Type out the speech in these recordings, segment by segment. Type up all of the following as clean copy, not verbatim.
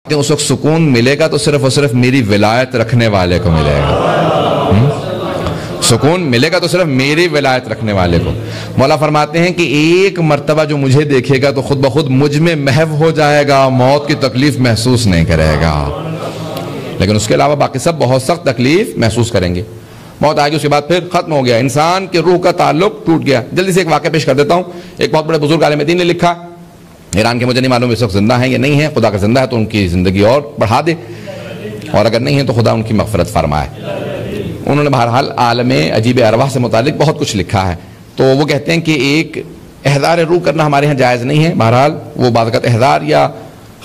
اس وقت سکون ملے گا تو صرف اور صرف میری ولایت رکھنے والے کو ملے گا۔ سکون ملے گا تو صرف میری ولایت رکھنے والے کو۔ مولا فرماتے ہیں کہ ایک مرتبہ جو مجھے دیکھے گا تو خود بخود مجھ میں محو ہو جائے گا، موت کی تکلیف محسوس نہیں کرے گا، لیکن اس کے علاوہ باقی سب بہت سخت تکلیف محسوس کریں گے۔ موت آئے گی، اس کے بعد پھر ختم ہو گیا، انسان کے روح کا تعلق ٹوٹ گیا۔ جلدی سے ایک واقعہ پیش کر دیتا ہوں۔ ایک بہت بڑے بزرگ عالم دین نے لکھا، ایران کے، مجھے نہیں معلوم اس وقت زندہ ہیں یا نہیں ہیں، خدا کا زندہ ہے تو ان کی زندگی اور بڑھا دے، اور اگر نہیں ہے تو خدا ان کی مغفرت فرمائے۔ انہوں نے بہرحال عالم عجیب ارواح سے متعلق بہت کچھ لکھا ہے، تو وہ کہتے ہیں کہ ایک احضار روح کرنا ہمارے ہاں جائز نہیں ہے۔ بہرحال وہ بعض اوقات احضار یا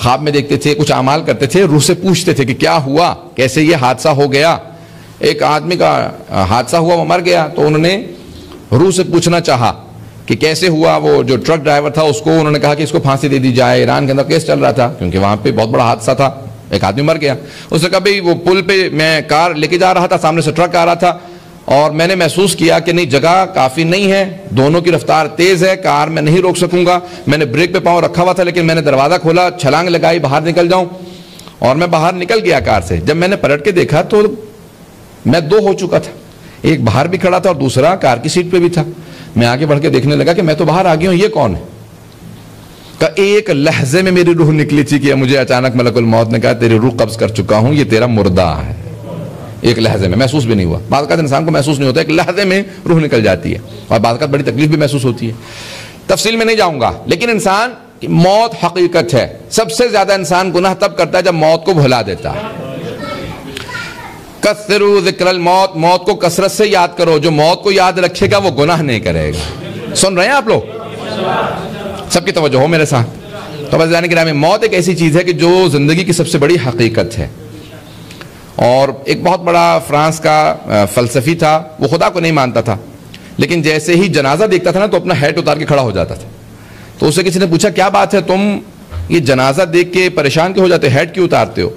خواب میں دیکھتے تھے، کچھ اعمال کرتے تھے، روح سے پوچھتے تھے کہ کیا ہوا، کیسے یہ حادثہ ہو گیا۔ ایک آدمی کا حادثہ ہوا، وہ مر گیا، تو انہوں نے روح سے پوچھنا چاہا کہ کیسے ہوا۔ وہ جو ٹرک ڈرائیور تھا اس کو انہوں نے کہا کہ اس کو پھانسی دے دی جائے۔ ایران کے اندر کیس چل رہا تھا کیونکہ وہاں پہ بہت بڑا حادثہ تھا، ایک آدمی مر گیا۔ اس نے کہا بھئی وہ پل پہ میں کار لے کے جا رہا تھا، سامنے سے ٹرک آ رہا تھا اور میں نے محسوس کیا کہ نہیں، جگہ کافی نہیں ہے، دونوں کی رفتار تیز ہے، کار میں نہیں روک سکوں گا۔ میں نے بریک پہ پاؤں رکھا ہوا تھا لیکن میں نے دروازہ کھولا، چھلانگ لگائی باہر نکل جاؤں، اور میں باہر نکل گیا کار سے۔ جب میں نے پلٹ کے دیکھا تو میں دو ہو چکا تھا، ایک باہر بھی کھڑا تھا اور دوسرا کار کی سیٹ پہ بھی تھا۔ میں آگے بڑھ کے دیکھنے لگا کہ میں تو باہر آ گیا ہوں، یہ کون ہے؟ کہ ایک لحظے میں میری روح نکلی تھی کہ مجھے اچانک ملک الموت نے کہا تیری روح قبض کر چکا ہوں، یہ تیرا مردہ ہے۔ ایک لحظے میں، محسوس بھی نہیں ہوا۔ بعض اوقات انسان کو محسوس نہیں ہوتا، ایک لحظے میں روح نکل جاتی ہے، اور بعض اوقات بڑی تکلیف بھی محسوس ہوتی ہے۔ تفصیل میں نہیں جاؤں گا، لیکن انسان کی موت حقیقت ہے۔ سب سے زیادہ انسان گناہ تب کرتا ہے جب موت کو بھلا دیتا ہے۔ کثروا ذکر الموت، موت کو کثرت سے یاد کرو۔ جو موت کو یاد رکھے گا وہ گناہ نہیں کرے گا۔ سن رہے ہیں آپ لوگ؟ سب کی توجہ ہو میرے ساتھ۔ تو بس جانے کے نام میں موت ایک ایسی چیز ہے کہ جو زندگی کی سب سے بڑی حقیقت ہے۔ اور ایک بہت بڑا فرانس کا فلسفی تھا، وہ خدا کو نہیں مانتا تھا، لیکن جیسے ہی جنازہ دیکھتا تھا نا تو اپنا ہیٹ اتار کے کھڑا ہو جاتا تھا۔ تو اسے کسی نے پوچھا کیا بات ہے، تم یہ جنازہ دیکھ کے پریشان کیوں ہو جاتے، ہیٹ کیوں اتارتے ہو؟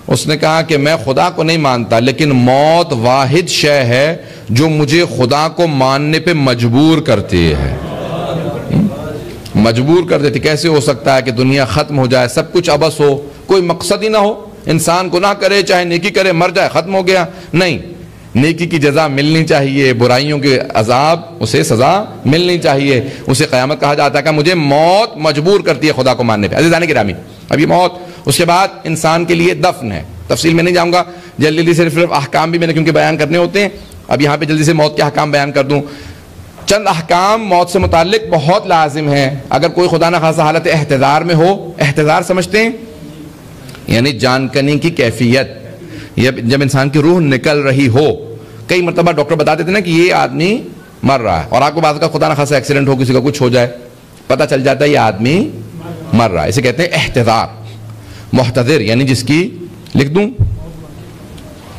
اس نے کہا کہ میں خدا کو نہیں مانتا، لیکن موت واحد شے ہے جو مجھے خدا کو ماننے پہ مجبور کرتی ہے۔ مجبور کر دیتی۔ کیسے ہو سکتا ہے کہ دنیا ختم ہو جائے، سب کچھ عبث ہو، کوئی مقصد ہی نہ ہو، انسان گناہ کرے چاہے نیکی کرے، مر جائے ختم ہو گیا؟ نہیں، نیکی کی جزا ملنی چاہیے، برائیوں کے عذاب، اسے سزا ملنی چاہیے۔ اسے قیامت کہا جاتا ہے کہ مجھے موت مجبور کرتی ہے خدا کو ماننے پہ۔ عزیزان گرامی، اب یہ موت، اس کے بعد انسان کے لیے دفن ہے۔ تفصیل میں نہیں جاؤں گا، جلدی سے صرف احکام بھی میں نے کیونکہ بیان کرنے ہوتے ہیں، اب یہاں پہ جلدی سے موت کے احکام بیان کر دوں۔ چند احکام موت سے متعلق بہت لازم ہیں۔ اگر کوئی خدا نہ خاصہ حالت احتضار میں ہو، احتضار سمجھتے ہیں یعنی جان کنی کی کیفیت، جب انسان کی روح نکل رہی ہو۔ کئی مرتبہ ڈاکٹر بتا دیتے ہیں نا کہ یہ آدمی مر رہا ہے، اور آپ کو بعض کا خدا نہ خاصہ ایکسیڈنٹ ہو، کسی کا کچھ ہو جائے، پتہ چل جاتا ہے یہ آدمی مر رہا ہے۔ اسے کہتے ہیں احتضار۔ محتضر یعنی جس کی، لکھ دوں،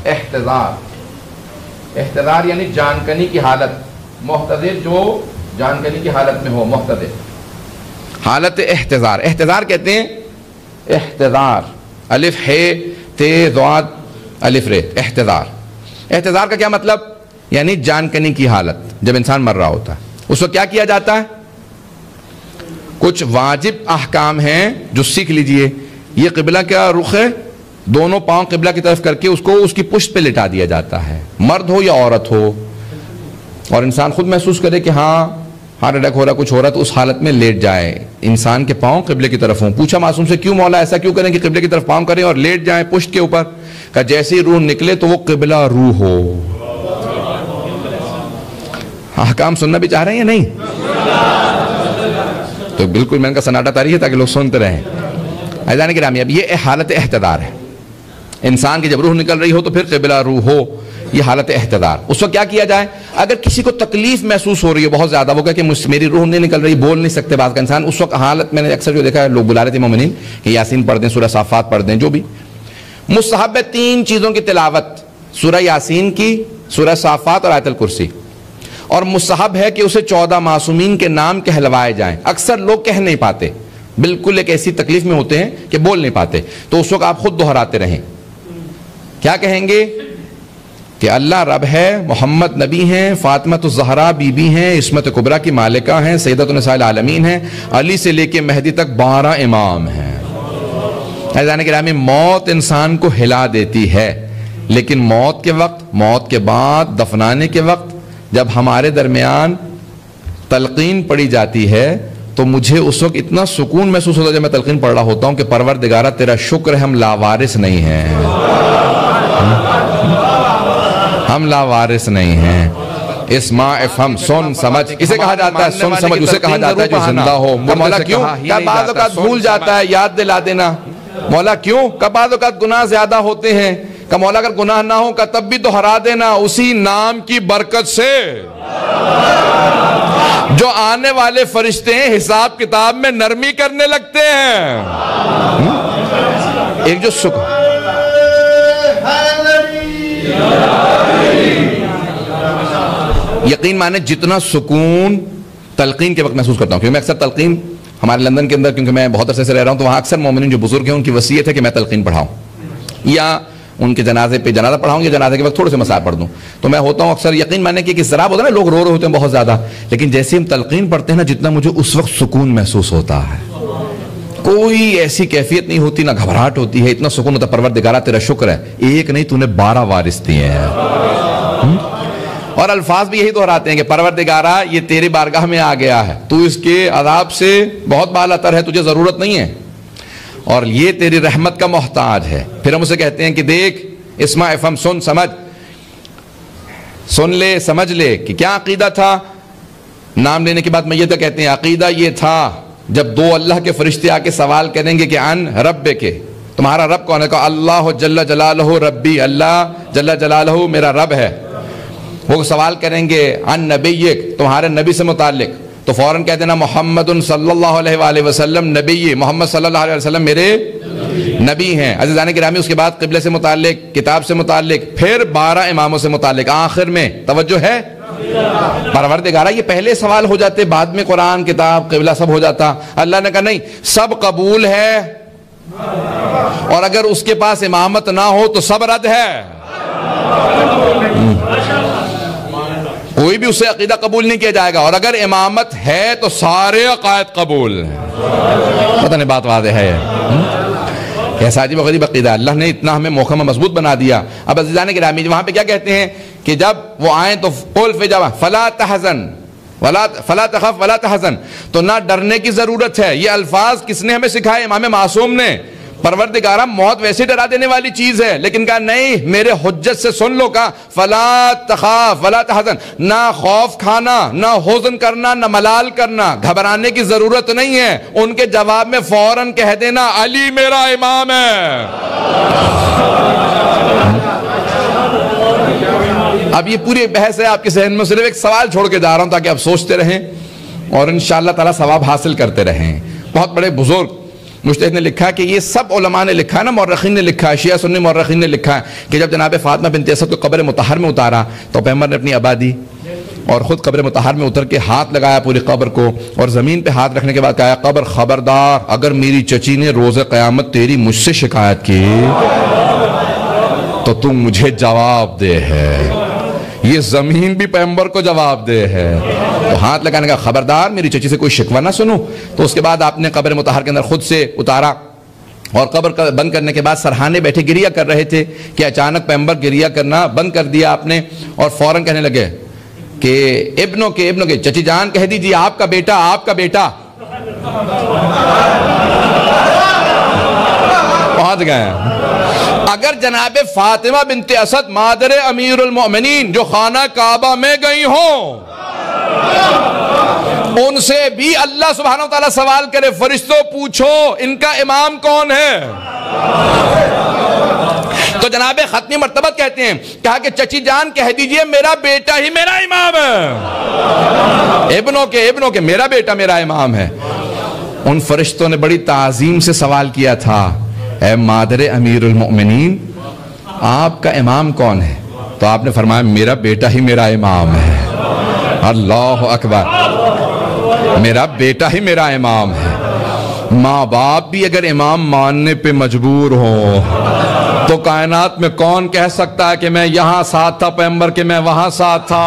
احتضار۔ احتضار یعنی جان کنی کی حالت، محتضر جو جان کنی کی حالت میں ہو، محتضر حالت احتضار۔ احتضار کہتے ہیں احتضار، الف ہے تے ضاد الف رے، احتضار۔ احتضار کا کیا مطلب؟ یعنی جان کنی کی حالت، جب انسان مر رہا ہوتا ہے اس وقت کیا کیا جاتا ہے؟ کچھ واجب احکام ہیں جو سیکھ لیجئے۔ یہ قبلہ کا رخ ہے، دونوں پاؤں قبلہ کی طرف کر کے اس کو اس کی پشت پہ لٹا دیا جاتا ہے، مرد ہو یا عورت ہو، اور انسان خود محسوس کرے کہ ہاں ہارٹ اٹیک ہو رہا، کچھ ہو رہا، تو اس حالت میں لیٹ جائے، انسان کے پاؤں قبلے کی طرف ہوں۔ پوچھا معصوم سے کیوں مولا ایسا کیوں کریں کہ قبلے کی طرف پاؤں کریں اور لیٹ جائیں پشت کے اوپر؟ کہ جیسے ہی روح نکلے تو وہ قبلہ روح ہو۔ احکام سننا بھی چاہ رہے ہیں یا نہیں؟ تو بالکل میں نے کہا سناٹا تاریخ ہے تاکہ لوگ سنتے رہیں۔ عزیزان گرامی، اب یہ حالت احتضار ہے، انسان کی جب روح نکل رہی ہو تو پھر قبلہ روح ہو، یہ حالت احتضار۔ اس وقت کیا کیا جائے؟ اگر کسی کو تکلیف محسوس ہو رہی ہے بہت زیادہ، وہ کہے کہ میری روح نہیں نکل رہی، بول نہیں سکتے بعض کا انسان، اس وقت حالت میں نے اکثر جو دیکھا ہے، لوگ بلا رہے تھے مومنین کہ یاسین پڑھ دیں، سورہ صافات پڑھ دیں، جو بھی مستحب ہے 3 چیزوں کی تلاوت، سورہ یاسین کی، سورہ صافات اور آیت الکرسی، اور مستحب ہے کہ اسے 14 معصومین کے نام کہلوائے جائیں۔ اکثر لوگ کہہ نہیں پاتے، بالکل ایک ایسی تکلیف میں ہوتے ہیں کہ بول نہیں پاتے، تو اس وقت آپ خود دہراتے رہیں۔ کیا کہیں گے؟ کہ اللہ رب ہے، محمد نبی ہیں، فاطمہ الزہرا بی بی ہیں، عصمت کبریٰ کی مالکہ ہیں، سیدۃ نساء العالمین ہیں، علی سے لے کے مہدی تک 12 امام ہیں۔ عزیزان گرامی موت انسان کو ہلا دیتی ہے، لیکن موت کے وقت، موت کے بعد، دفنانے کے وقت جب ہمارے درمیان تلقین پڑھی جاتی ہے تو مجھے اس وقت اتنا سکون محسوس ہوتا ہے جب میں تلقین پڑھ رہا ہوتا ہوں کہ پروردگارہ تیرا شکر ہے ہم لاوارث نہیں ہیں، ہم لاوارث نہیں ہیں۔ اسمع افہم، سن سمجھ، اسے کہا جاتا ہے سن سمجھ، اسے کہا جاتا ہے جو زندہ ہو۔ مولا کیوں؟ کہ بعض اوقات بھول جاتا ہے، یاد دلا دینا۔ مولا کیوں؟ کہ بعض اوقات گناہ زیادہ ہوتے ہیں، کہ مولا اگر گناہ نہ ہو کہ تب بھی تو ہرا دینا اسی نام کی برکت سے جو آنے والے فرشتے ہیں حساب کتاب میں نرمی کرنے لگتے ہیں۔ ایک جو یقین مانے جتنا سکون تلقین کے وقت محسوس کرتا ہوں، کیونکہ میں اکثر تلقین ہمارے لندن کے اندر، کیونکہ میں بہت عرصے سے رہ رہا ہوں، تو وہاں اکثر مومنین جو بزرگ ہیں ان کی وصیت ہے کہ میں تلقین پڑھاؤں یا ان کے جنازے پہ جنازہ پڑھاؤں یا جنازے کے وقت تھوڑے سے مسائل پڑھ دوں، تو میں ہوتا ہوں اکثر یقین ماننے کہ اضطراب ہوتا ہے نا، لوگ رو رہے ہوتے ہیں بہت زیادہ، لیکن جیسے ہم تلقین پڑھتے ہیں نا جتنا مجھے اس وقت سکون محسوس ہوتا ہے، کوئی ایسی کیفیت نہیں ہوتی، نہ گھبراہٹ ہوتی ہے، اتنا سکون ہوتا ہے۔ پروردگارہ تیرا شکر ہے ایک نہیں تو نے 12 وارث دیے ہیں، اور الفاظ بھی یہی دہراتے ہیں کہ پروردگارہ یہ تیری بارگاہ میں آ گیا ہے، تو اس کے عذاب سے بہت بالا تر ہے، تجھے ضرورت نہیں ہے، اور یہ تیری رحمت کا محتاج ہے۔ پھر ہم اسے کہتے ہیں کہ دیکھ اسمع افہم، سن سمجھ، سن لے سمجھ لے کہ کیا عقیدہ تھا۔ نام لینے کے بعد میت کہتے ہیں عقیدہ یہ تھا جب دو اللہ کے فرشتے آ کے سوال کریں گے کہ ان رب کے، تمہارا رب کون ہے؟ کہا اللہ جل جلالہ ربی، اللہ جل جلالہ میرا رب ہے۔ وہ سوال کریں گے ان نبیک، تمہارے نبی سے متعلق، تو فوراً کہہ دینا محمد صلی اللہ علیہ وآلہ وسلم نبی، محمد صلی اللہ علیہ وسلم میرے نبی ہیں۔ عزیزان گرامی اس کے بعد قبلے سے متعلق، کتاب سے متعلق، پھر 12 اماموں سے متعلق، آخر میں توجہ ہے پروردگارہ یہ پہلے سوال ہو جاتے، بعد میں قرآن، کتاب، قبلہ سب ہو جاتا۔ اللہ نے کہا نہیں، سب قبول ہے، اور اگر اس کے پاس امامت نہ ہو تو سب رد ہے، کوئی بھی اسے عقیدہ قبول نہیں کیا جائے گا، اور اگر امامت ہے تو سارے عقائد قبول ہیں۔ پتہ نہیں بات واضح ہے کیسا عجیب و غریب عقیدہ، اللہ نے اتنا ہمیں محکم مضبوط بنا دیا۔ اب عزیزان گرامی وہاں پہ کیا کہتے ہیں کہ جب وہ آئیں تو قل فی جواب فلا تحزن فلا تخف ولا تحزن، تو نہ ڈرنے کی ضرورت ہے۔ یہ الفاظ کس نے ہمیں سکھائے؟ امام معصوم نے۔ پروردگارہ موت ویسے ڈرا دینے والی چیز ہے، لیکن کہا نہیں میرے حجت سے سن لو، کہا فلا تخاف ولا تحزن، نہ خوف کھانا، نہ حزن کرنا، نہ ملال کرنا، گھبرانے کی ضرورت نہیں ہے۔ ان کے جواب میں فوراً کہہ دینا علی میرا امام ہے۔ اب یہ پوری بحث ہے آپ کے ذہن میں، صرف ایک سوال چھوڑ کے جا رہا ہوں تاکہ آپ سوچتے رہیں اور انشاءاللہ تعالیٰ ثواب حاصل کرتے رہیں۔ بہت بڑے بزرگ مجتہد نے لکھا کہ یہ سب علماء نے لکھا ہے نا، مورخین نے لکھا ہے، شیعہ سنی مورخین نے لکھا ہے کہ جب جناب فاطمہ بنت اسد کو قبر مطہر میں اتارا تو پیغمبر نے اپنی آبادی اور خود قبر مطہر میں اتر کے ہاتھ لگایا پوری قبر کو، اور زمین پہ ہاتھ رکھنے کے بعد کہا قبر خبردار اگر میری چچی نے روز قیامت تیری مجھ سے شکایت کی تو تم مجھے جواب دے ہے، یہ زمین بھی پیغمبر کو جواب دے ہے۔ تو ہاتھ لگانے کا خبردار میری چچی سے کوئی شکوہ نہ سنو۔ تو اس کے بعد آپ نے قبر مطہر کے اندر خود سے اتارا، اور قبر بند کرنے کے بعد سرحانے بیٹھے گریہ کر رہے تھے کہ اچانک پیغمبر گریہ کرنا بند کر دیا آپ نے، اور فوراً کہنے لگے کہ ابنوں کے چچی جان کہہ دیجیے آپ کا بیٹا پہنچ گئے۔ اگر جناب فاطمہ بنت اسد مادر امیر المؤمنین جو خانہ کعبہ میں گئی ہوں، ان سے بھی اللہ سبحانہ وتعالی سوال کرے فرشتوں پوچھو ان کا امام کون ہے، تو جناب ختمی مرتبت کہتے ہیں کہا کہ چچی جان کہہ دیجئے میرا بیٹا ہی میرا امام ہے، ابنوں کے میرا بیٹا میرا امام ہے۔ ان فرشتوں نے بڑی تعظیم سے سوال کیا تھا اے مادر امیر المؤمنین آپ کا امام کون ہے؟ تو آپ نے فرمایا میرا بیٹا ہی میرا امام ہے۔ اللہ اکبر، میرا بیٹا ہی میرا امام ہے۔ ماں باپ بھی اگر امام ماننے پہ مجبور ہو تو کائنات میں کون کہہ سکتا ہے کہ میں یہاں ساتھ تھا پیغمبر کے، میں وہاں ساتھ تھا؟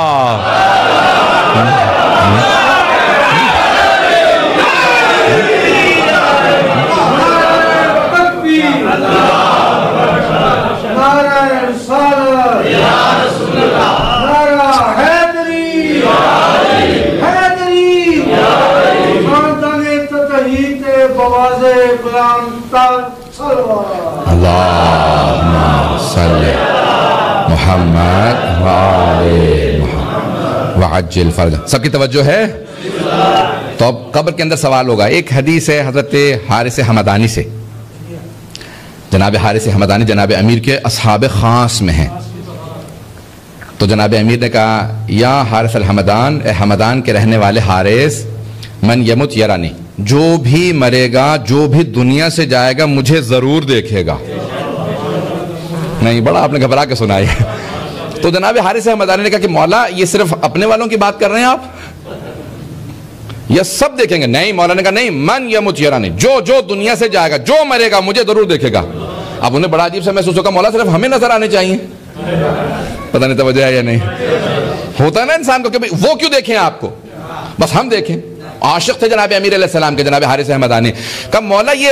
اللہم صلی محمد وآل محمد وعجل فرجہ. سب کی توجہ ہے؟ تو اب قبر کے اندر سوال ہوگا. ایک حدیث ہے حضرت حارث حمدانی سے. جناب حارث حمدانی جناب امیر کے اصحاب خاص میں ہیں. تو جناب امیر نے کہا یا حارث الحمدان، اے حمدان کے رہنے والے حارث، من یمت یرانی، جو بھی مرے گا، جو بھی دنیا سے جائے گا مجھے ضرور دیکھے گا. نہیں، بڑا آپ نے گھبرا کے سنا ہے. تو جناب حارث حمدانی نے کہا کہ مولا یہ صرف اپنے والوں کی بات کر رہے ہیں آپ یا سب دیکھیں گے؟ نہیں. مولا نے کہا نہیں، من یمت یرانی، جو دنیا سے جائے گا، جو مرے گا مجھے ضرور دیکھے گا. اب انہیں بڑا عجیب سے محسوس ہوگا، مولا صرف ہمیں نظر آنے چاہیے. پتہ نہیں توجہ ہے یا نہیں. ہوتا ہے نا انسان کو کہ وہ کیوں دیکھیں آپ کو، بس ہم دیکھیں. عاشق تھے جناب امیر علیہ السلام کے جناب حارث حمدانی. کہا مولا یہ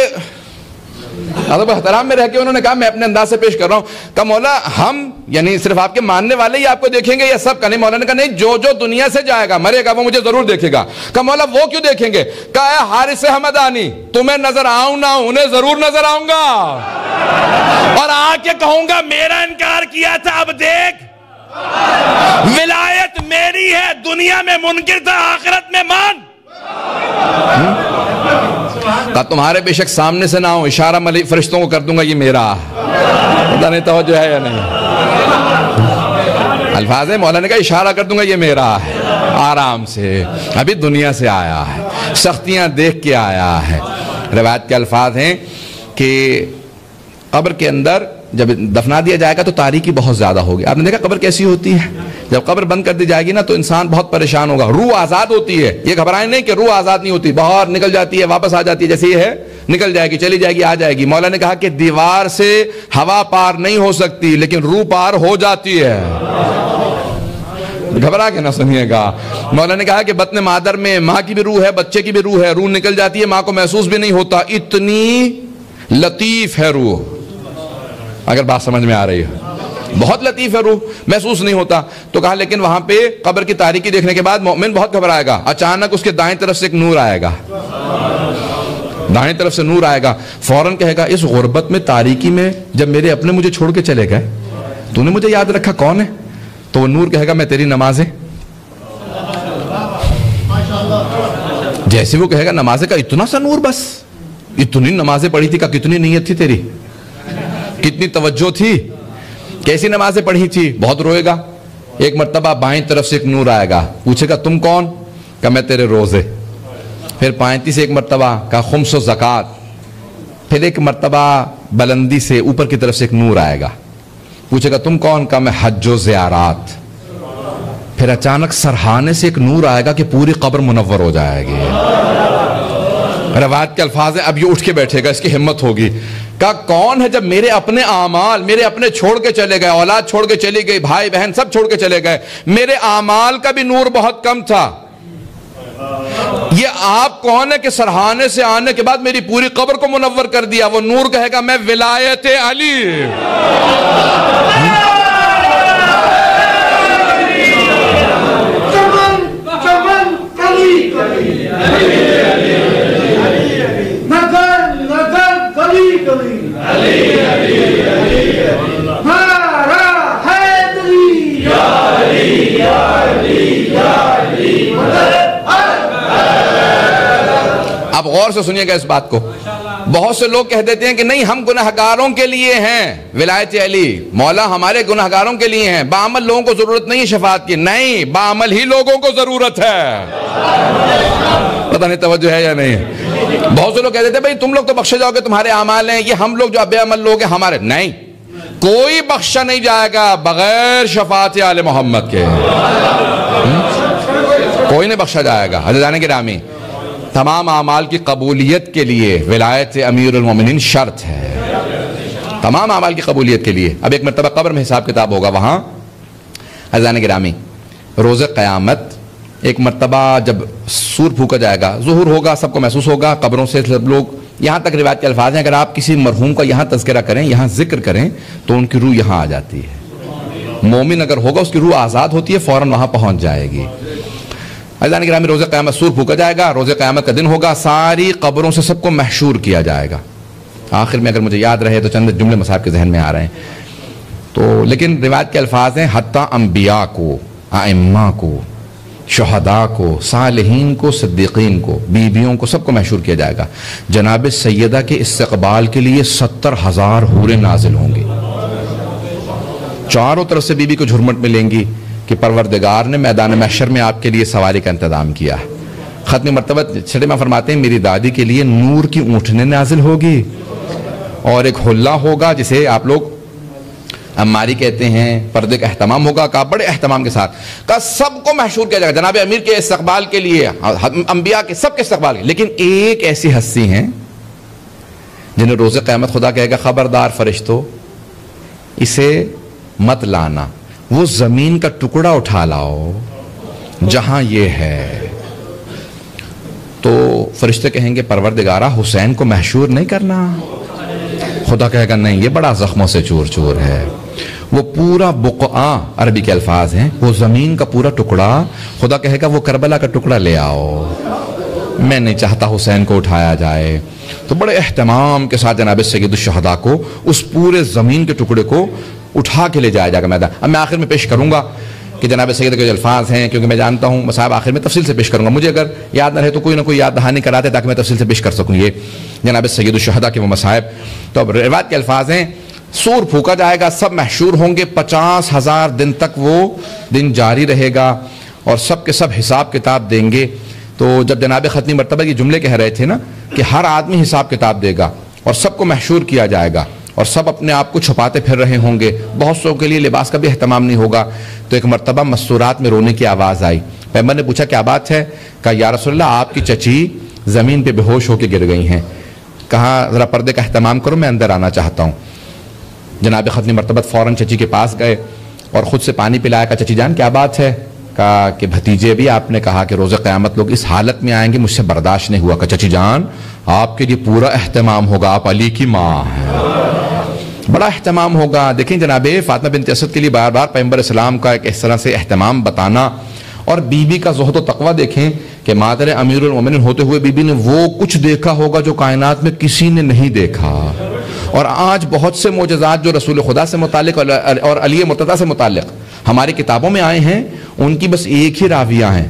ادب احترام میں رہ کے انہوں نے کہا میں اپنے انداز سے پیش کر رہا ہوں. کہا مولا ہم یعنی صرف آپ کے ماننے والے ہی آپ کو دیکھیں گے یا سب کا؟ نہیں. مولا نے کہا نہیں، جو دنیا سے جائے گا مرے گا وہ مجھے ضرور دیکھے گا. کہا مولا وہ کیوں دیکھیں گے؟ کہا اے حارث حمدانی، تمہیں نظر آؤں نہ آؤں انہیں ضرور نظر آؤں گا اور آ کے کہوں گا میرا انکار کیا تھا، اب دیکھ ولایت میری ہے، دنیا میں منکر تھا آخرت میں مان. کہا تمہارے بے شک سامنے سے نہ ہوں، اشارہ فرشتوں کو کر دوں گا یہ میرا. پتہ نہیں توجہ ہے یا نہیں. الفاظ ہے مولا نے کہا اشارہ کر دوں گا یہ میرا ہے. آرام سے ابھی دنیا سے آیا ہے، سختیاں دیکھ کے آیا ہے. روایت کے الفاظ ہیں کہ قبر کے اندر جب دفنا دیا جائے گا تو تاریکی بہت زیادہ ہوگی. آپ نے دیکھا قبر کیسی ہوتی ہے؟ جب قبر بند کر دی جائے گی نا تو انسان بہت پریشان ہوگا. روح آزاد ہوتی ہے، یہ گھبرائیں نہیں کہ روح آزاد نہیں ہوتی، باہر نکل جاتی ہے واپس آ جاتی ہے. جیسے یہ ہے نکل جائے گی، چلی جائے گی، آ جائے گی. مولا نے کہا کہ دیوار سے ہوا پار نہیں ہو سکتی لیکن روح پار ہو جاتی ہے. گھبرا کے نہ سنیے گا. مولا نے کہا کہ بطن مادر میں ماں کی بھی روح ہے، بچے کی بھی روح ہے. روح نکل جاتی ہے، ماں کو محسوس بھی نہیں ہوتا، اتنی لطیف ہے روح. اگر بات سمجھ میں آ رہی ہے، بہت لطیف ہے روح، محسوس نہیں ہوتا. تو کہا لیکن وہاں پہ قبر کی تاریکی دیکھنے کے بعد مومن بہت گھبرائے گا. اچانک اس کے دائیں طرف سے ایک نور آئے گا، دائیں طرف سے نور آئے گا. فوراً کہے گا اس غربت میں، تاریکی میں، جب میرے اپنے مجھے چھوڑ کے چلے گئے تو نے مجھے یاد رکھا کون ہے؟ تو وہ نور کہے گا میں تیری نمازیں. جیسے وہ کہے گا نمازیں کا اتنا سا نور، بس اتنی نمازیں پڑھی تھی. کا کتنی نیت تھی تیری، کتنی توجہ تھی، کیسی نمازیں پڑھی تھی. بہت روئے گا. ایک مرتبہ بائیں طرف سے ایک نور آئے گا، پوچھے گا تم کون؟ کہ میں تیرے روزے. پھر پائنتی سے ایک مرتبہ کہا خمس و زکوٰۃ. پھر ایک مرتبہ بلندی سے اوپر کی طرف سے ایک نور آئے گا، پوچھے گا تم کون؟ کہا میں حج و زیارات. پھر اچانک سرہانے سے ایک نور آئے گا کہ پوری قبر منور ہو جائے گی. روایت کے الفاظ ہیں اب یہ اٹھ کے بیٹھے گا، اس کی ہمت ہوگی. کہا کون ہے؟ جب میرے اپنے اعمال میرے اپنے چھوڑ کے چلے گئے، اولاد چھوڑ کے چلی گئی، بھائی بہن سب چھوڑ کے چلے گئے، میرے اعمال کا بھی نور بہت کم تھا. یہ آپ کون ہے کہ سرہانے سے آنے کے بعد میری پوری قبر کو منور کر دیا؟ وہ نور کہے گا میں ولایت علی. اب غور سے سنیے گا اس بات کو. بہت سے لوگ کہہ دیتے ہیں کہ نہیں ہم گناہگاروں کے لیے ہیں ولایت علی، مولا ہمارے گناہگاروں کے لیے ہیں، بعمل لوگوں کو ضرورت نہیں ہے شفاعت کی. نہیں، بعمل ہی لوگوں کو ضرورت ہے. پتہ نہیں توجہ ہے یا نہیں. بہت سے لوگ کہہ دیتے ہیں بھائی تم لوگ تو بخشے جاؤ گے، تمہارے اعمال ہیں، یہ ہم لوگ جو بے عمل لوگ ہیں ہمارے. نہیں، کوئی بخشا نہیں جائے گا بغیر شفاعت آل محمد کے. کوئی نہیں بخشا جائے گا. عزیزان گرامی، تمام اعمال کی قبولیت کے لیے ولایت امیر المومنین شرط ہے، تمام اعمال کی قبولیت کے لیے. اب ایک مرتبہ قبر میں حساب کتاب ہوگا وہاں. عزیزان گرامی، روز قیامت ایک مرتبہ جب سور پھونکا جائے گا، ظہور ہوگا، سب کو محسوس ہوگا، قبروں سے سب لوگ. یہاں تک روایت کے الفاظ ہیں اگر آپ کسی مرحوم کا یہاں تذکرہ کریں، یہاں ذکر کریں تو ان کی روح یہاں آ جاتی ہے. مومن اگر ہوگا اس کی روح آزاد ہوتی ہے، فوراً وہاں پہنچ جائے گی. عزیزان گرامی، روز قیامت سور پھونکا جائے گا، روز قیامت کا دن ہوگا، ساری قبروں سے سب کو محشور کیا جائے گا. آخر میں اگر مجھے یاد رہے تو چند جملے مصاحب کے ذہن میں آ رہے ہیں تو، لیکن روایت کے الفاظ ہیں حتیٰ انبیاء کو، ائمہ کو، شہداء کو، صالحین کو، صدیقین کو، بیویوں کو، سب کو محشور کیا جائے گا۔ جناب سیدہ کے استقبال کے لیے 70,000 حوریں نازل ہوں گی، چاروں طرف سے بی بی کو جھرمٹ ملیں گی کہ پروردگار نے میدان محشر میں آپ کے لیے سواری کا انتظام کیا ہے۔ ختم مرتبہ چھٹے میں فرماتے ہیں میری دادی کے لیے نور کی اونٹنیں نازل ہوگی اور ایک حلہ ہوگا جسے آپ لوگ اماری کہتے ہیں، پردے کا اہتمام ہوگا، کہا بڑے اہتمام کے ساتھ، کہا سب کو محشور کیا جائے گا جناب امیر کے استقبال کے لیے، انبیاء کے سب کے استقبال کے، لیکن ایک ایسی ہستی ہیں جنہیں روز قیامت خدا کہے گا خبردار فرشتوں اسے مت لانا، وہ زمین کا ٹکڑا اٹھا لاؤ جہاں یہ ہے۔ تو فرشتے کہیں گے پروردگارہ حسین کو محشور نہیں کرنا، خدا کہے گا نہیں، یہ بڑا زخموں سے چور چور ہے، وہ پورا بقعہ عربی کے الفاظ ہیں، وہ زمین کا پورا ٹکڑا، خدا کہے گا وہ کربلا کا ٹکڑا لے آؤ، میں نہیں چاہتا حسین کو اٹھایا جائے۔ تو بڑے اہتمام کے ساتھ جناب سید الشہداء کو اس پورے زمین کے ٹکڑے کو اٹھا کے لے جایا جائے گا میدان۔ اب میں آخر میں پیش کروں گا کہ جناب سید کے جو الفاظ ہیں، کیونکہ میں جانتا ہوں صاحب آخر میں تفصیل سے پیش کروں گا، مجھے اگر یاد نہ رہے تو کوئی نہ کوئی یاد دہانی کراتے تاکہ میں تفصیل سے پیش کر سکوں یہ جناب سید الشہداء کے وہ مصائب۔ تو اب روایت کے الفاظ ہیں سور پھونکا جائے گا، سب محشور ہوں گے، 50,000 دن تک وہ دن جاری رہے گا اور سب کے سب حساب کتاب دیں گے۔ تو جب جناب ختمی مرتبہ یہ جملے کہہ رہے تھے نا کہ ہر آدمی حساب کتاب دے گا اور سب کو محشور کیا جائے گا اور سب اپنے آپ کو چھپاتے پھر رہے ہوں گے، بہت سو کے لیے لباس کا بھی اہتمام نہیں ہوگا۔ تو ایک مرتبہ مستورات میں رونے کی آواز آئی، پیغمبر نے پوچھا کیا بات ہے؟ کہا یا رسول اللہ آپ کی چچی زمین پہ بے ہوش ہو کے گر گئی ہیں۔ کہا ذرا پردے کا اہتمام کرو، میں اندر آنا چاہتا ہوں۔ جناب ختمی مرتبہ فوراً چچی کے پاس گئے اور خود سے پانی پلایا، کہا چچی جان کیا بات ہے؟ کہا کہ بھتیجے بھی آپ نے کہا کہ روز قیامت لوگ اس حالت میں آئیں گے، مجھ سے برداشت نہیں ہوا۔ کہا چچی جان آپ کے لیے پورا اہتمام ہوگا، آپ علی کی ماں ہیں، بڑا اہتمام ہوگا۔ دیکھیں جناب فاطمہ بنت اسد کے لیے بار بار پیغمبر اسلام کا ایک اس طرح سے اہتمام بتانا، اور بی بی کا زہد و تقوی دیکھیں کہ مادر امیر المومنین ہوتے ہوئے بی بی نے وہ کچھ دیکھا ہوگا جو کائنات میں کسی نے نہیں دیکھا۔ اور آج بہت سے معجزات جو رسول خدا سے متعلق اور علی مرتضیٰ سے متعلق ہماری کتابوں میں آئے ہیں، ان کی بس ایک ہی راویہ ہیں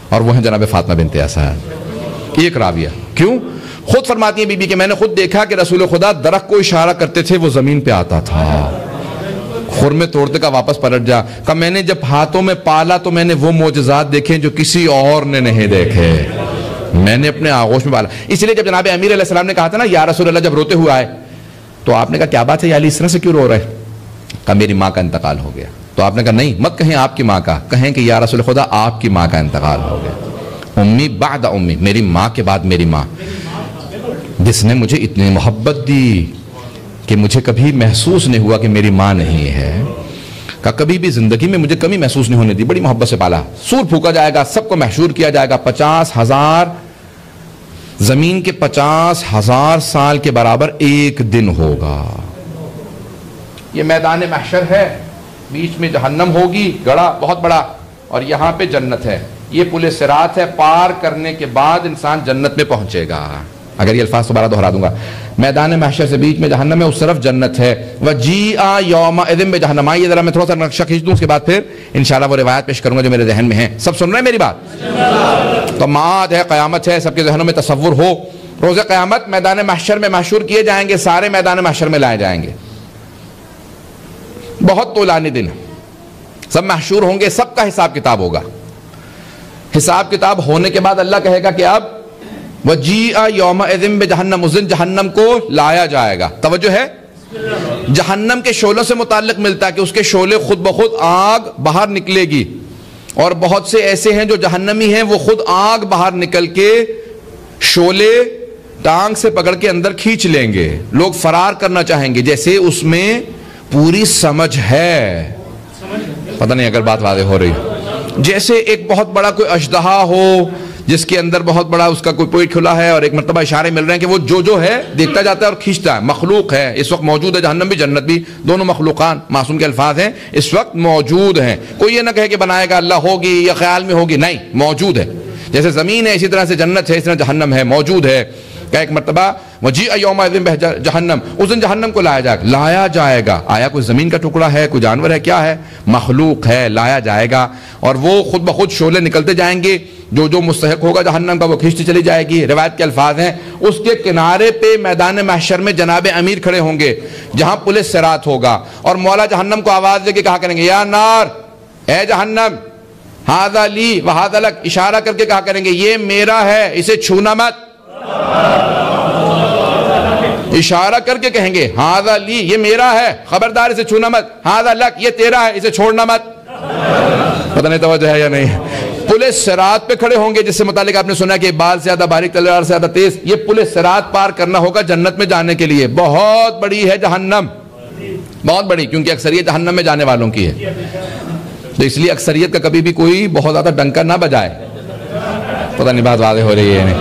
اور وہ ہیں جناب فاطمہ بنت اسد، ایک راویہ۔ کیوں؟ خود فرماتی ہیں بی بی کہ میں نے خود دیکھا کہ رسول خدا درخت کو اشارہ کرتے تھے، وہ زمین پہ آتا تھا، خرمے توڑتے کا واپس پلٹ جا۔ کہ میں نے جب ہاتھوں میں پالا تو میں نے وہ معجزات دیکھے جو کسی اور نے نہیں دیکھے، میں نے اپنے آغوش میں پالا۔ اس لیے جب جناب امیر علیہ السلام نے کہا تھا نا یا رسول اللہ، جب روتے ہوئے آئے تو آپ نے کہا کیا بات ہے یا علی اس طرح سے کیوں رو رہے؟ کہا میری ماں کا انتقال ہو گیا۔ تو آپ نے کہا نہیں، مت کہیں آپ کی ماں کا، کہیں کہ یا رسول خدا آپ کی ماں کا انتقال ہو گیا۔ امی بعد امی، میری ماں کے بعد میری ماں، جس نے مجھے اتنی محبت دی کہ مجھے کبھی محسوس نہیں ہوا کہ میری ماں نہیں ہے، کہ کبھی بھی زندگی میں مجھے کمی محسوس نہیں ہونے دی، بڑی محبت سے پالا۔ سور پھونکا جائے گا، سب کو محشور کیا جائے گا، 50,000 زمین کے 50,000 سال کے برابر ایک دن ہوگا۔ یہ میدان محشر ہے، بیچ میں جہنم ہوگی گڑا بہت بڑا، اور یہاں پہ جنت ہے، یہ پل صراط ہے، پار کرنے کے بعد انسان جنت میں پہنچے گا۔ اگر یہ الفاظ دوبارہ دہرا دوں گا، میدان محشر سے بیچ میں جہنم ہے، اس طرف جنت ہے۔ وَجِیعَ یَوْمَئِذٍ بِجَہَنَّمَ۔ آئیے ذرا میں تھوڑا سا نقشہ کھینچ دوں، اس کے بعد پھر انشاءاللہ وہ روایت پیش کروں گا جو میرے ذہن میں ہیں۔ سب سن رہے ہیں میری بات؟ تو معاد ہے، قیامت ہے، سب کے ذہنوں میں تصور ہو۔ روز قیامت میدان محشر میں محشور کیے جائیں گے، سارے میدان محشر میں لائے جائیں گے، بہت طولانی دن، سب محشور ہوں گے، سب کا حساب کتاب ہوگا۔ حساب کتاب ہونے کے بعد اللہ کہے گا کہ اب وَجِیعَ یَوْمَئِذٍ بِجَہَنَّمَ، اس دن جہنم کو لایا جائے گا۔ توجہ ہے، جہنم کے شعلوں سے متعلق ملتا ہے کہ اس کے شعلے خود بخود آگ باہر نکلے گی، اور بہت سے ایسے ہیں جو جہنمی ہیں، وہ خود آگ باہر نکل کے شعلے ٹانگ سے پکڑ کے اندر کھینچ لیں گے، لوگ فرار کرنا چاہیں گے، جیسے اس میں پوری سمجھ ہے۔ پتہ نہیں اگر بات واضح ہو رہی، جیسے ایک بہت بڑا کوئی اژدہا ہو جس کے اندر بہت بڑا اس کا کوئی پیٹ کھلا ہے، اور ایک مرتبہ اشارے مل رہے ہیں کہ وہ جو ہے دیکھتا جاتا ہے اور کھینچتا ہے، مخلوق ہے، اس وقت موجود ہے، جہنم بھی جنت بھی، دونوں مخلوقان، معصوم کے الفاظ ہیں، اس وقت موجود ہیں۔ کوئی یہ نہ کہے کہ بنائے گا اللہ، ہوگی یا خیال میں ہوگی، نہیں، موجود ہے۔ جیسے زمین ہے اسی طرح سے جنت ہے، اس طرح جہنم ہے، موجود ہے۔ کہ ایک مرتبہ وجیء یومئذ جہنم، اس دن جہنم کو لایا جائے گا. آیا کوئی زمین کا ٹکڑا ہے، کوئی جانور ہے، کیا ہے؟ مخلوق ہے. لایا جائے گا اور وہ خود بخود شعلے نکلتے جائیں گے. جو مستحق ہوگا جہنم کا وہ کھینچتی چلی جائے گی. روایت کے الفاظ ہیں اس کے کنارے پہ میدان محشر میں جناب امیر کھڑے ہوں گے جہاں پل صراط ہوگا، اور مولا جہنم کو آواز دے کے کہا کریں گے یا نار، اے جہنم، ہذا لی وہذا لک، اشارہ کر کے کہا کریں گے یہ میرا ہے، اسے چھونا مت. اشارہ کر کے کہیں گے ہذا لی، یہ میرا ہے، خبردار اسے چھونا مت. ہذا لک، یہ تیرا ہے، اسے چھوڑنا مت. پتہ نہیں توجہ ہے یا نہیں. پل صراط پہ کھڑے ہوں گے، جس سے متعلق آپ نے سنا کہ بال سے زیادہ باریک، تلوار سے زیادہ تیز. یہ پل صراط پار کرنا ہوگا جنت میں جانے کے لیے. بہت بڑی ہے جہنم، بہت بڑی، کیونکہ اکثریت جہنم میں جانے والوں کی ہے. تو اس لیے اکثریت کا کبھی بھی کوئی بہت زیادہ ڈنکا نہ بجائے. پتہ نہیں بات واضح ہو رہی ہے.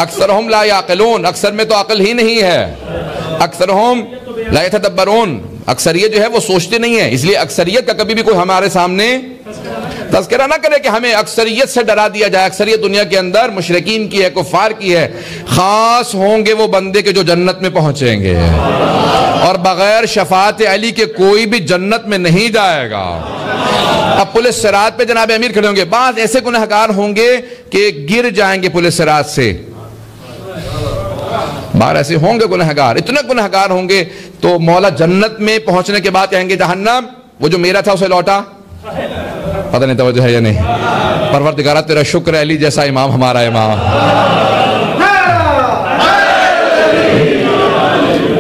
اکثرہم لا یعقلون، اکثر میں تو عقل ہی نہیں ہے. اکثرہم لا یتدبرون، اکثریت جو ہے وہ سوچتے نہیں ہے. اس لیے اکثریت کا کبھی بھی کوئی ہمارے سامنے تذکرہ نہ کرے کہ ہمیں اکثریت سے ڈرا دیا جائے. اکثریت دنیا کے اندر مشرکین کی ہے، کفار کی ہے. خاص ہوں گے وہ بندے کے جو جنت میں پہنچیں گے، اور بغیر شفاعت علی کے کوئی بھی جنت میں نہیں جائے گا. اب پل صراط پہ جناب امیر کھڑے ہوں گے. بعض ایسے گنہگار ہوں گے کہ گر جائیں گے پل صراط سے. بعض ایسے ہوں گے گنہگار، اتنے گنہگار ہوں گے تو مولا جنت میں پہنچنے کے بعد کہیں گے جہنم، وہ جو میرا تھا اسے لوٹا. پتہ نہیں توجہ ہے یا نہیں. پروردگارہ تیرا شکر ہے علی جیسا امام ہمارا امام.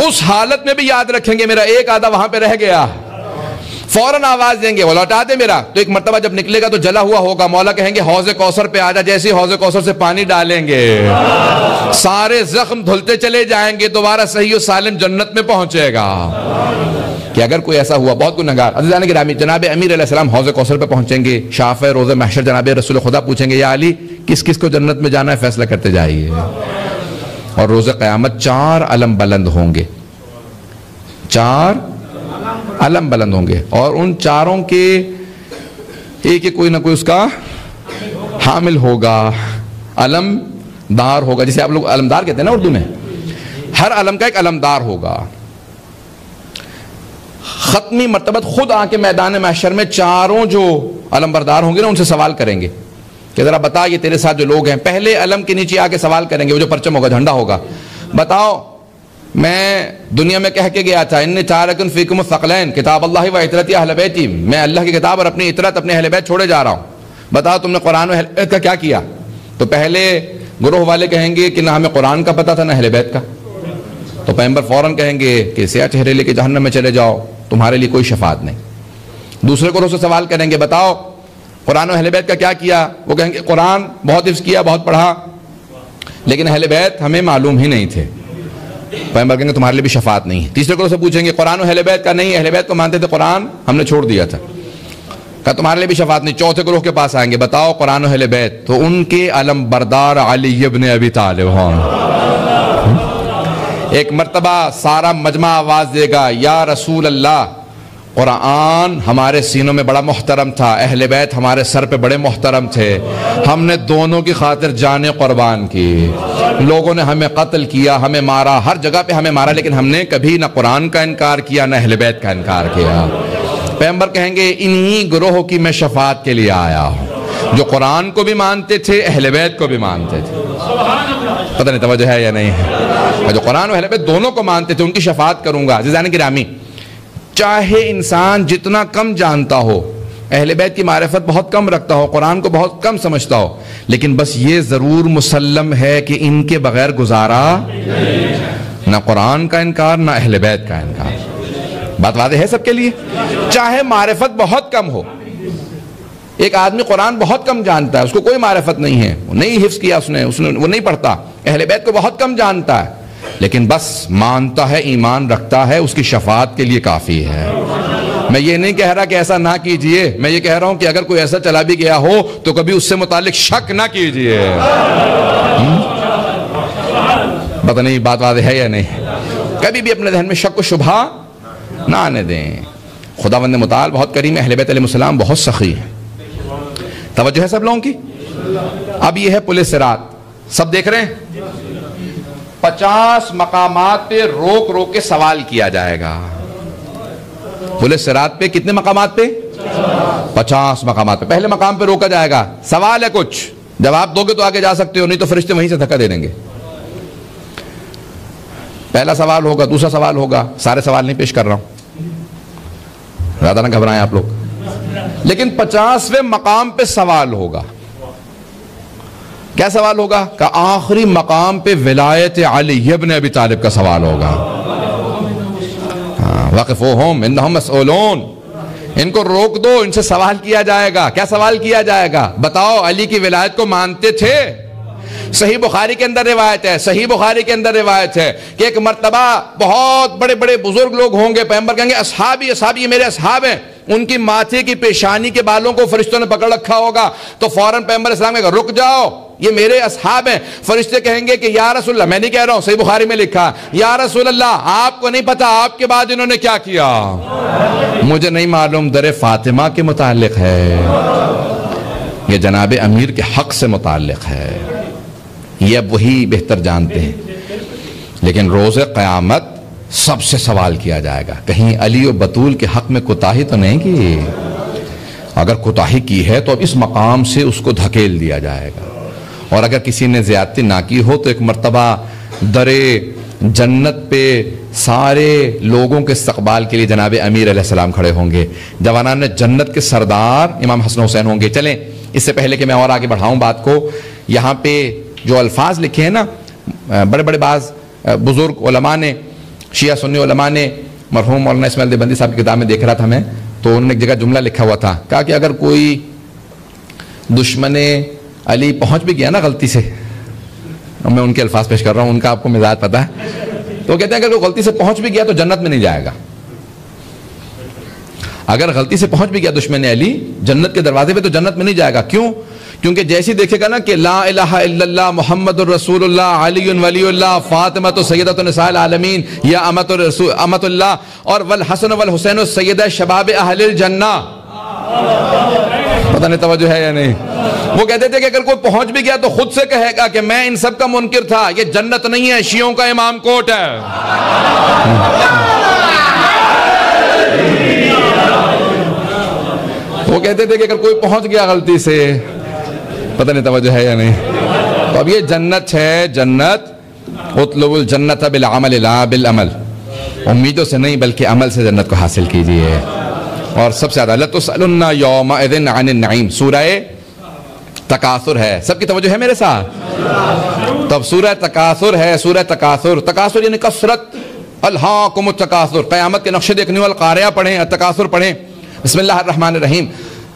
اس حالت میں بھی یاد رکھیں گے میرا ایک آدھا وہاں پہ رہ گیا، فوراً آواز دیں گے وہ لوٹا دے میرا. تو ایک مرتبہ جب نکلے گا تو جلا ہوا ہوگا. مولا کہیں گے حوض کوثر پہ آ جا. جیسے حوض کوثر سے پانی ڈالیں گے سارے زخم دھلتے چلے جائیں گے، دوبارہ صحیح و سالم جنت میں پہنچے گا. کہ اگر کوئی ایسا ہوا بہت گنہگار. عزیزان گرامی، جناب امیر علیہ السلام حوض کوثر پہ پہنچیں گے. شافع روز محشر جناب رسول خدا پوچھیں گے یا علی کس کس کو جنت میں جانا ہے، فیصلہ کرتے جائیے. اور روز قیامت 4 علم بلند ہوں گے، 4 علم بلند ہوں گے، اور ان چاروں کے ایک کوئی نہ کوئی اس کا حامل ہوگا، علم دار ہوگا. جسے آپ لوگ علمدار کہتے ہیں نا اردو میں. ہر علم کا ایک علمدار ہوگا. ختمی مرتبت خود آ کے میدان محشر میں چاروں جو علم بردار ہوں گے نا ان سے سوال کریں گے کہ ذرا بتا یہ تیرے ساتھ جو لوگ ہیں. پہلے علم کے نیچے آ کے سوال کریں گے، وہ جو پرچم ہوگا، جھنڈا ہوگا. بتاؤ میں دنیا میں کہہ کے گیا تھا انی تارکن فیکم الثقلین کتاب اللہ و عطرتی اہل بیتی، میں اللہ کی کتاب اور اپنی عطرت اپنے اہل بیت چھوڑے جا رہا ہوں. بتاؤ تم نے قرآن و اہل بیت کا کیا کیا؟ تو پہلے گروہ والے کہیں گے کہ نہ ہمیں قرآن کا پتہ تھا نہ اہل بیت کا. تو پیغمبر فوراً کہیں گے کہ سیاہ چہرے لے کے جہنم میں چلے جاؤ، تمہارے لیے کوئی شفاعت نہیں. دوسرے گروہ سے سوال کریں گے بتاؤ قرآن و اہل بیت کا کیا کیا؟ وہ کہیں گے قرآن بہت حفظ کیا، بہت پڑھا، لیکن اہل بیت ہمیں معلوم ہی نہیں تھے. پیغمبر کہیں گے تمہارے لیے بھی شفاعت نہیں ہے. تیسرے گروہ سے پوچھیں گے قرآن و اہل بیت کا نہیں، اہل بیت کو مانتے تھے، قرآن ہم نے چھوڑ دیا تھا، کہا تمہارے لیے بھی شفاعت نہیں. چوتھے گروہ کے پاس آئیں گے بتاؤ قرآن و اہل بیت، تو ان کے علم بردار علی ابن ابی طالب ہیں. ایک مرتبہ سارا مجمع آواز دے گا یا رسول اللہ، قرآن ہمارے سینوں میں بڑا محترم تھا، اہل بیت ہمارے سر پہ بڑے محترم تھے، ہم نے دونوں کی خاطر جانیں قربان کی. لوگوں نے ہمیں قتل کیا، ہمیں مارا، ہر جگہ پہ ہمیں مارا، لیکن ہم نے کبھی نہ قرآن کا انکار کیا نہ اہل بیت کا انکار کیا. پیغمبر کہیں گے انہی گروہ کی میں شفاعت کے لیے آیا ہوں جو قرآن کو بھی مانتے تھے، اہل بیت کو بھی مانتے تھے. پتہ نہیں توجہ ہے یا نہیں ہے. جو قرآن و اہل بیت دونوں کو مانتے تھے ان کی شفاعت کروں گا. عزیزان گرامی، چاہے انسان جتنا کم جانتا ہو، اہل بیت کی معرفت بہت کم رکھتا ہو، قرآن کو بہت کم سمجھتا ہو، لیکن بس یہ ضرور مسلم ہے کہ ان کے بغیر گزارا نہ قرآن کا انکار نہ اہل بیت کا انکار. بات واضح ہے سب کے لیے. چاہے معرفت بہت کم ہو، ایک آدمی قرآن بہت کم جانتا ہے، اس کو کوئی معرفت نہیں ہے، وہ نہیں حفظ کیا اس نے وہ نہیں پڑھتا، اہل بیت کو بہت کم جانتا ہے، لیکن بس مانتا ہے، ایمان رکھتا ہے، اس کی شفاعت کے لیے کافی ہے. میں یہ نہیں کہہ رہا کہ ایسا نہ کیجئے، میں یہ کہہ رہا ہوں کہ اگر کوئی ایسا چلا بھی گیا ہو تو کبھی اس سے متعلق شک نہ کیجئے. پتہ نہیں بات واضح ہے یا نہیں. کبھی بھی اپنے ذہن میں شک و شبہ نہ آنے دیں. خداوند متعال بہت کریم ہے، اہل بیت علیہ السلام بہت سخی ہے. توجہ ہے سب لوگوں کی. اب یہ ہے پل صراط. سب دیکھ رہے ہیں؟ 50 مقامات پہ روک روک کے سوال کیا جائے گا. بولے صراط پہ کتنے مقامات پہ؟ 50 مقامات پہ. پہلے مقام پہ روکا جائے گا, سوال ہے کچھ, جواب دو گے تو آگے جا سکتے ہو, نہیں تو فرشتے وہیں سے دھکا دے دیں گے. پہلا سوال ہوگا, دوسرا سوال ہوگا, سارے سوال نہیں پیش کر رہا ہوں, زیادہ نہ گھبرائیں آپ لوگ, لیکن 50ویں مقام پہ سوال ہوگا. کیا سوال ہوگا؟ کہ آخری مقام پہ ولایت علی ابن ابی طالب کا سوال ہوگا. وقفوہم انہم مسئولون, ان کو روک دو, ان سے سوال کیا جائے گا. کیا سوال کیا جائے گا؟ بتاؤ علی کی ولایت کو مانتے تھے؟ صحیح بخاری کے اندر روایت ہے, صحیح بخاری کے اندر روایت ہے کہ ایک مرتبہ بہت بڑے بڑے بزرگ لوگ ہوں گے, پیغمبر کہیں گے اصحابی اصحابی, یہ میرے اصحاب ہیں. ان کی ماتھے کی پیشانی کے بالوں کو فرشتوں نے پکڑ رکھا ہوگا, تو فوراً پیغمبر اسلام کہے گا رک جاؤ, یہ میرے اصحاب ہیں. فرشتے کہیں گے کہ یا رسول اللہ, میں نہیں کہہ رہا ہوں, صحیح بخاری میں لکھا, یا رسول اللہ آپ کو نہیں پتا آپ کے بعد انہوں نے کیا کیا؟ مجھے نہیں معلوم, در فاطمہ کے متعلق ہے, یہ جناب امیر کے حق سے متعلق ہے, یہ اب وہی بہتر جانتے ہیں. لیکن روز قیامت سب سے سوال کیا جائے گا, کہیں علی و بطول کے حق میں کوتاہی تو نہیں کی؟ اگر کوتاہی کی ہے تو اب اس مقام سے اس کو دھکیل دیا جائے گا. اور اگر کسی نے زیادتی نہ کی ہو تو ایک مرتبہ در جنت پہ سارے لوگوں کے استقبال کے لیے جناب امیر علیہ السلام کھڑے ہوں گے. جوانان جنت کے سردار امام حسن حسین ہوں گے. چلیں اس سے پہلے کہ میں اور آگے بڑھاؤں بات کو, یہاں پہ جو الفاظ لکھے ہیں نا, بڑے بڑے بعض بزرگ علماء نے, شیعہ سنی علماء نے, مرحوم مولانا اسماعیل دیوبندی صاحب کی کتاب میں دیکھ رہا تھا میں, تو انہوں نے ایک جگہ جملہ لکھا ہوا تھا, کہا کہ اگر کوئی دشمن علی پہنچ بھی گیا نا غلطی سے, میں ان کے الفاظ پیش کر رہا ہوں, ان کا آپ کو مزاج پتہ ہے, تو کہتے ہیں اگر کوئی غلطی سے پہنچ بھی گیا تو جنت میں نہیں جائے گا. اگر غلطی سے پہنچ بھی گیا دشمن علی جنت کے دروازے پہ تو جنت میں نہیں جائے گا. کیوں؟ کیونکہ جیسی دیکھے گا نا کہ لا الہ الا اللہ محمد الرسول اللہ علی ولی اللہ فاطمہ سیدۃ نساء العالمین یا امت اللہ, اور والحسن والحسین سیدہ شباب اہل الجنہ. پتہ نہیں توجہ ہے یا نہیں. وہ کہتے تھے کہ اگر کوئی پہنچ بھی گیا تو خود سے کہے گا کہ میں ان سب کا منکر تھا, یہ جنت نہیں ہے, شیعوں کا امام کوٹ ہے. وہ کہتے تھے کہ اگر کوئی پہنچ گیا غلطی سے, پتہ نہیں توجہ ہے یا نہیں. تو اب یہ جنت ہے, جنت اطلب الجنت بالعمل لا بالعمل, امیدوں سے نہیں بلکہ عمل سے جنت کو حاصل کیجئے. اور سب سے زیادہ لَتُسْأَلُنَّ يَوْمَئِذٍ عَنِ النَّعِيمِ, سورہ تکاثر ہے. سب کی توجہ ہے میرے ساتھ؟ تب سورہ تکاثر ہے, سورہ تکاثر. تکاثر یعنی کثرت, الہاکم التکاثر. قیامت کے نقشے دیکھنے والے قاریہ پڑھیں, التکاثر پڑھیں. بسم اللہ الرحمن الرحیم.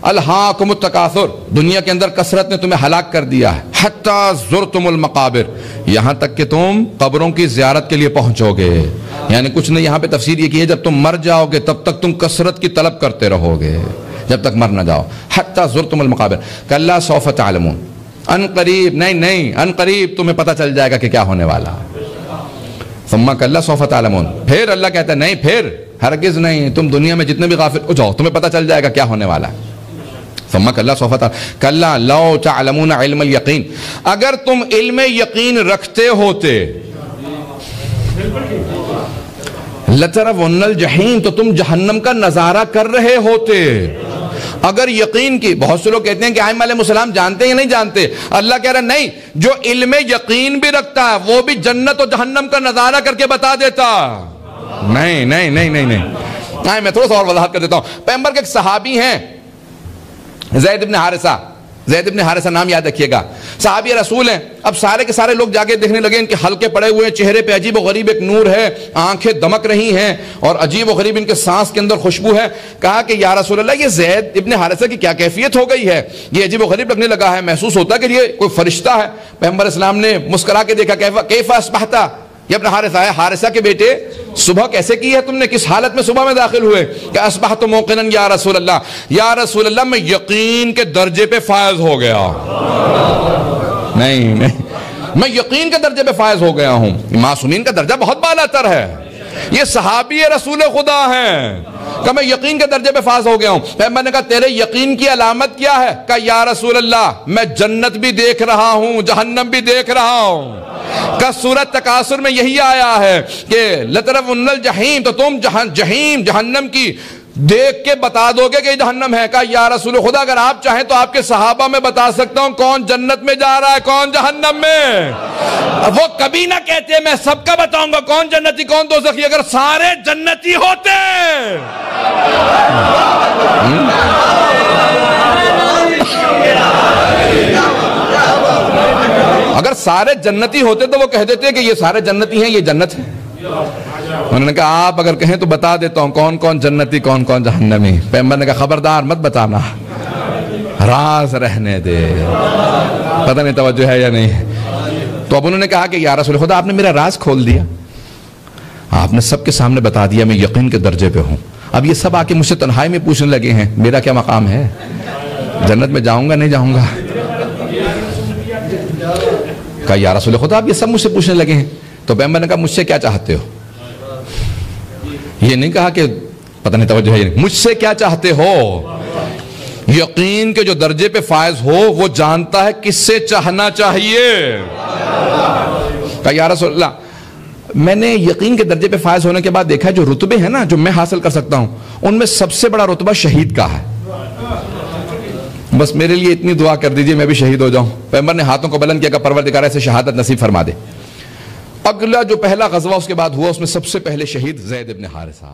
الہاکم التکاثر, دنیا کے اندر کثرت نے تمہیں ہلاک کر دیا ہے. حتی زرتم المقابر, یہاں تک کہ تم قبروں کی زیارت کے لیے پہنچو گے. یعنی کچھ نے یہاں پہ تفسیر یہ کی ہے, جب تم مر جاؤ گے تب تک تم کثرت کی طلب کرتے رہو گے, جب تک مر نہ جاؤ. حتی زرتم المقابر کلا سوف تعلمون, ان قریب, نہیں ان قریب تمہیں پتہ چل جائے گا کہ کیا ہونے والا. ثم کلا سوف تعلمون, پھر اللہ کہتا ہے نہیں, پھر ہرگز نہیں, تم دنیا میں جتنے بھی غافل ہو جاؤ تمہیں پتہ چل جائے گا کیا ہونے والا. ثم کلا سوف تعلمون کلا لو تعلمون علم الیقین, اگر تم علم یقین رکھتے ہوتے, لترون الجحیم, تو تم جہنم کا نظارہ کر رہے ہوتے. اگر یقین کی, بہت سے لوگ کہتے ہیں کہ ائمہ علیہ السلام جانتے ہیں یا نہیں جانتے, اللہ کہہ رہا ہے نہیں, جو علم یقین بھی رکھتا ہے وہ بھی جنت و جہنم کا نظارہ کر کے بتا دیتا. نہیں. میں تھوڑا سا اور وضاحت کر دیتا ہوں. پیغمبر کے ایک صحابی ہیں زید بن حارثہ, زید بن حارثہ نام یاد رکھیے گا, صحابی رسول ہیں. اب سارے کے سارے لوگ جاگے دیکھنے لگے, ان کے حلقے پڑے ہوئے ہیں, چہرے پہ عجیب و غریب ایک نور ہے, آنکھیں دمک رہی ہیں, اور عجیب و غریب ان کے سانس کے اندر خوشبو ہے. کہا کہ یا رسول اللہ, یہ زید ابن حارثہ کی کیا کیفیت ہو گئی ہے, یہ عجیب و غریب لگنے لگا ہے, محسوس ہوتا ہے کہ یہ کوئی فرشتہ ہے. پیغمبر اسلام نے مسکرا کے دیکھا, کیف اصبحت, یہ اپنا حارثہ ہے, حارثہ کے بیٹے صبح کیسے کی ہے تم نے, کس حالت میں صبح میں داخل ہوئے؟ کہ اصبحت موقنا یا رسول اللہ, یا رسول اللہ میں یقین کے درجے پہ فائز ہو گیا. نہیں, میں یقین کے درجے پہ فائز ہو گیا ہوں. معصومین کا درجہ بہت بالا تر ہے, یہ صحابی رسول خدا ہیں. کہ میں یقین کے درجے پہ فائز ہو گیا ہوں. پیغمبر نے کہا تیرے یقین کی علامت کیا ہے؟ کہا یا رسول اللہ میں جنت بھی دیکھ رہا ہوں جہنم بھی دیکھ رہا ہوں. کہ سورۃ تکاثر میں یہی آیا ہے کہ لَتَرَوُنَّ الْجَحِيمَ، تو تم جہنم جہنم کی دیکھ کے بتا دو گے کہ جہنم ہے. کہا یا رسول خدا اگر آپ چاہیں تو آپ کے صحابہ میں بتا سکتا ہوں کون جنت میں جا رہا ہے کون جہنم میں. وہ کبھی نہ کہتے میں سب کا بتاؤں گا کون جنتی کون دوزخی. اگر سارے جنتی ہوتے اگر سارے جنتی ہوتے تو وہ کہہ دیتے کہ یہ سارے جنتی ہیں یہ جنت ہے. انہوں نے کہا آپ اگر کہیں تو بتا دیتا ہوں کون کون جنتی کون کون جہنمی. پیغمبر نے کہا خبردار مت بتانا راز رہنے دے. پتہ نہیں توجہ ہے یا نہیں. تو اب انہوں نے کہا کہ یا رسول خدا آپ نے میرا راز کھول دیا. آپ نے سب کے سامنے بتا دیا میں یقین کے درجے پہ ہوں. اب یہ سب آ کے مجھ سے تنہائی میں پوچھنے لگے ہیں میرا کیا مقام ہے جنت میں جاؤں گا نہیں جاؤں گا. کہا یا رسول خدا آپ یہ سب مجھ سے پوچھنے لگے ہیں. تو پیغمبر نے کہا مجھ سے کیا چاہتے ہو. یہ نہیں کہا کہ پتہ نہیں توجہ ہے مجھ سے کیا چاہتے ہو. یقین کے جو درجے پہ فائز ہو وہ جانتا ہے کس سے چاہنا چاہیے. کہا یا رسول اللہ میں نے یقین کے درجے پہ فائز ہونے کے بعد دیکھا ہے جو رتبے ہیں نا جو میں حاصل کر سکتا ہوں ان میں سب سے بڑا رتبہ شہید کا ہے. بس میرے لیے اتنی دعا کر دیجئے میں بھی شہید ہو جاؤں. پیغمبر نے ہاتھوں کو بلند کیا کہ پروردگار ایسے شہادت نصیب فرما دے. اگلا جو پہلا غزوہ اس کے بعد ہوا اس میں سب سے پہلے شہید زید ابن حارثہ.